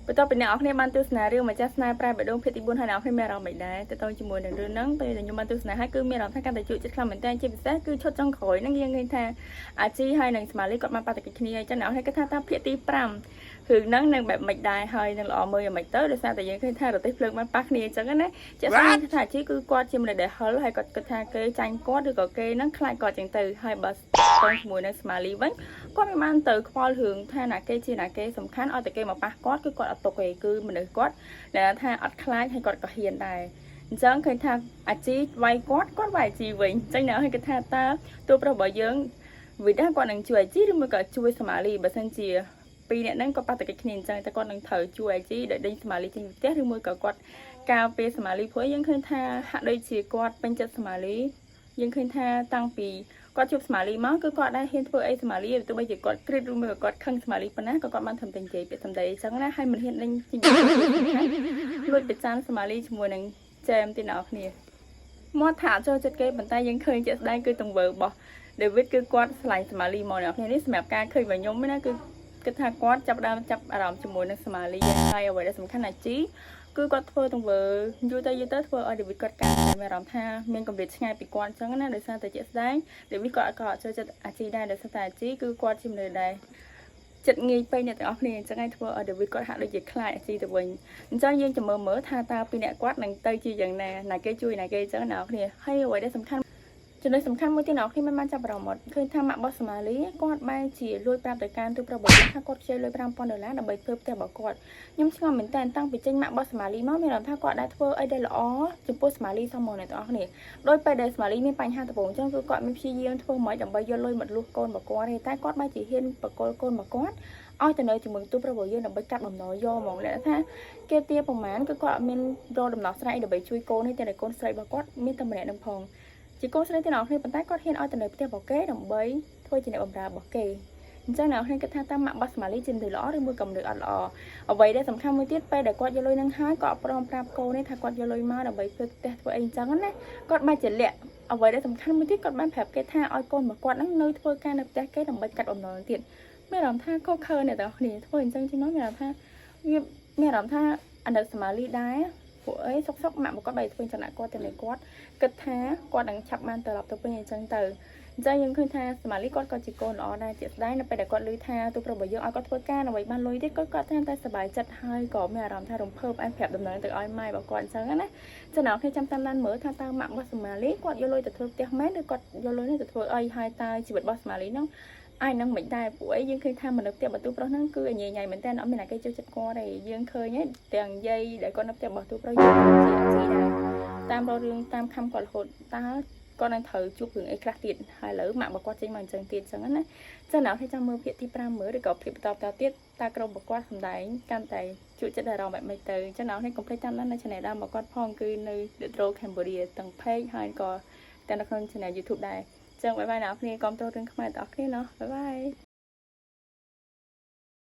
បន្ទាប់ពីអ្នកនរគ្នាបានទស្សនារឿងម្ចាស់ស្នេហ៍ប្រែបេះដូងភាគទី4ហើយអ្នកនរគ្នាមានអារម្មណ៍មិនដែរទៅជាមួយនឹងរឿងហ្នឹងពេលខ្ញុំបានទស្សនាហើយគឺមានអារម្មណ៍ថាកាន់តែជួយចិត្តខ្លាំងមែនតើជាពិសេសគឺឈុតចុងក្រោយហ្នឹងយើងឃើញថាអាជីហើយនឹងស្មាលីគាត់បានបាត់ទៅគ្នាអញ្ចឹងអ្នកនរគ្នាគិតថាតាភាគទី5រឿងហ្នឹងនឹងបែបមិនដែរហើយនឹងល្អមើលយ៉ាងម៉េចទៅដោយសារតែយើងឃើញថារទេះភ្លើងបានប៉ះគ្នាអញ្ចឹងណាជាក់ស្ដែងថាអាជីគឺគាត់ជាមនុស្សដែលហិលហើយគាត់គិតថាគេចាញ់គាត់ឬក៏គេហ្នឹងខ្លាចគាត់អញ្ចឹងទៅហើយបើទៅជាមួយនឹងស្មាលីវិញគាត់មិនបានទៅខ្វល់រឿងថាណាគេជាណាគេសំខាន់ឲ្យតែគេមកប៉ះគាត់គឺគាត់អត់ទុកទេគឺមនុស្សគាត់ដែលថាអត់ខ្លាចហើយគាត់ក៏ហ៊ានដែរអញ្ចឹងឃើញថាអាជីវាយគាត់វាយអាជីវិញអញ្ចឹងអ្នកឲ្យគេថាតើតួប្រុសរបស់យើងវិដាគាត់នឹងជួយអាជីឬមួយក៏ជួយស្មាលីបើសិនជាពីរអ្នកហ្នឹងក៏ប៉ះតែគ្នាអញ្ចឹងតែគាត់នឹងត្រូវជួយអាជីđểដេញស្មាលីចេញពីផ្ទះឬមួយក៏គាត់ការពារស្មាលីព្រោះយើងឃើញថាហាក់ដូចជាគាត់ពេញចិត្តស្មាលីយើងឃើញថាតាំងពីគាត់ជួបស្មាលីមកគឺគាត់ដែរហ៊ានធ្វើអីស្មាលីទោះបីជាគាត់គ្រីតឬមួយក៏គាត់ខឹងស្មាលីប៉ុណ្ណាក៏គាត់បានធ្វើតែនិយាយពាក្យសម្ដីអញ្ចឹងណាហើយមិនហ៊ានដេញចេញពីលួចប្រចាំស្មាលីជាមួយនឹងចែមទីអ្នកគ្នាមកថាចូលចិត្តគេប៉ុន្តែយើងឃើញជាក់ស្ដែងគឺទង្វើរបស់ David គឺគាត់ឆ្លាញ់ស្មាលីមកអ្នកគ្នានេះសម្រាប់ការឃើញរបស់ខ្ញុំណាគឺគិតថាគាត់ចាប់អារម្មណ៍ជាមួយនឹងស្មាលីហើយអ្វីដែលសំខាន់ណាស់ជីគឺគាត់ធ្វើទង្វើយូរទៅធ្វើឲ្យ David គាត់កាន់តែមានអារម្មណ៍ថាមានកម្រិតឆ្ងាយពីគាត់អញ្ចឹងណាដោយសារតែជាក់ស្ដែង David គាត់ក៏ចូលចិត្តអាជីដែរដោយសារតែអាជីគឺគាត់ជាមនុស្សដែលចិត្តងាយពេញអ្នកទាំងអស់គ្នាអញ្ចឹងហើយធ្វើឲ្យ David គាត់ហាក់ដូចជាខ្លាចអាជីទៅវិញអញ្ចឹងយើងចាំមើលថាតើពីអ្នកគាត់នឹងទៅជាយ៉ាងណាគេជួយណាគេអញ្ចឹងអ្នកទាំងអស់គ្នាហើយអ្វីដែលសំខាន់ចំណុចសំខាន់មួយទៀតអ្នកខ្ញុំបានចាប់អារម្មណ៍ឃើញថាម៉ាក់បោះស្មាលីគាត់បែរជាលួចប្រាប់ទៅកាន់ទូប្រវត្តិថាគាត់ខ្ចីលុយ$5000ដើម្បីធ្វើផ្ទះរបស់គាត់ខ្ញុំឆ្ងល់មែនតើតាំងពីចេញម៉ាក់បោះស្មាលីមកមានអារម្មណ៍ថាគាត់ដែរធ្វើអីដែលល្អចំពោះស្មាលីសោះមកអ្នកទាំងអស់គ្នាដោយពេលដែលស្មាលីមានបញ្ហាដំបូងអញ្ចឹងគឺគាត់មានព្យាយាមធ្វើម៉េចដើម្បីយកលុយមកលួសកូនរបស់គាត់តែគាត់បែរជាហ៊ានបកគលកូនរបស់គាត់ឲ្យទៅនៅជាមួយទូប្រវត្តិយើងដើម្បីកាត់បំណុលយកហ្មងអ្នកថាគេទាប្រមាណគឺគាត់អត់មានរកដំណោះស្រាយដើម្បីជួយកូននេះតែកូនស្រីរបស់គាត់មានតែម្នាក់នឹងផងជាកូនស្រីទាំងអស់គ្នាប៉ុន្តែគាត់ហ៊ានឲ្យទៅនៅផ្ទះរបស់គេដើម្បីធ្វើជាអ្នកបម្រើរបស់គេអញ្ចឹងអ្នកគ្នាគិតថាតាមម៉ាក់បោះស្មាលីជាមនុស្សល្អឬមួយក៏មនុស្សអត់ល្អអ្វីដែលសំខាន់មួយទៀតពេលដែលគាត់យកលុយនឹងហើយក៏អត់ព្រមប្រាប់កូននេះថាគាត់យកលុយមកដើម្បីធ្វើផ្ទះធ្វើអីអញ្ចឹងណាគាត់បែរជាលាក់អ្វីដែលសំខាន់មួយទៀតគាត់បានប្រាប់គេថាឲ្យកូនរបស់គាត់នឹងនៅធ្វើការនៅផ្ទះគេដើម្បីកាត់បំណុលទៀតមានអារម្មណ៍ថាខុសខើអ្នកទាំងអស់គ្នាធ្វើអញ្ចឹងជាងនោះមានអារម្មណ៍ថាវាមានអារម្មណ៍ថាអាណិតស្មាលីដែរពួកអីសុកម៉ាក់គាត់បែរធ្វើចំណាក់គាត់ទៅនេះគាត់គិតថាគាត់នឹងឆាប់បានត្រឡប់ទៅវិញអញ្ចឹងទៅអញ្ចឹងយើងឃើញថាស្មាលីគាត់ក៏ជាកូនល្អដែរជាក់ស្ដែងនៅពេលដែលគាត់ឮថាទូប្រវត្តិយើងឲ្យគាត់ធ្វើការដើម្បីបានលុយទៀតគាត់តាមតែសប្បាយចិត្តហើយក៏មានអារម្មណ៍ថារំភើបអែប្រាប់ដំណើរទៅឲ្យម៉ែរបស់គាត់អញ្ចឹងណាចឹងអ្នកគ្នាចាំតាមដានមើលថាតើម៉ាក់របស់ស្មាលីគាត់យកលុយទៅធ្វើផ្ទះមែនឬគាត់យកលុយនេះទៅធ្វើអីហើយតើជីវិតរបស់ស្មាលីហ្នឹងអាចនឹងមិនដែរពួកអីយើងឃើញថាមនុស្សផ្ទះបន្ទូប្រុសហ្នឹងគឺញ៉ៃមែនតើអត់មានអ្នកគេចូលចិត្តគាត់ទេយើងឃើញទាំងយាយដែលគាត់នៅផ្ទះបន្ទូប្រុសយើងជាអាជីដែរតាមរឿងតាមខំគាត់រហូតតើគាត់នឹងត្រូវជួបរឿងអីខ្លះទៀតហើយឥឡូវម៉ាក់របស់គាត់ចេញមកអញ្ចឹងទៀតអញ្ចឹងណាចឹងអ្នកឲ្យចាំមើលភាគទី5មើលឬក៏ភាគបន្តទៀតតើក្រុមរបស់គាត់សម្ដែងកាន់តែជួយចិត្តអារម្មណ៍បែបម៉េចទៅចឹងអ្នកនេះកុំភ្លេចតាមដាននៅ channel ដើមរបស់គាត់ផងគឺនៅ The Troll Cambodia ទាំង page ហើយក៏ទាំងនៅក្នុង channel YouTube ដែរចឹងបាយបាយអ្នកគ្នាគាំទ្ររឿងខ្មែរទាំងអស់គ្នាណោះបាយបាយ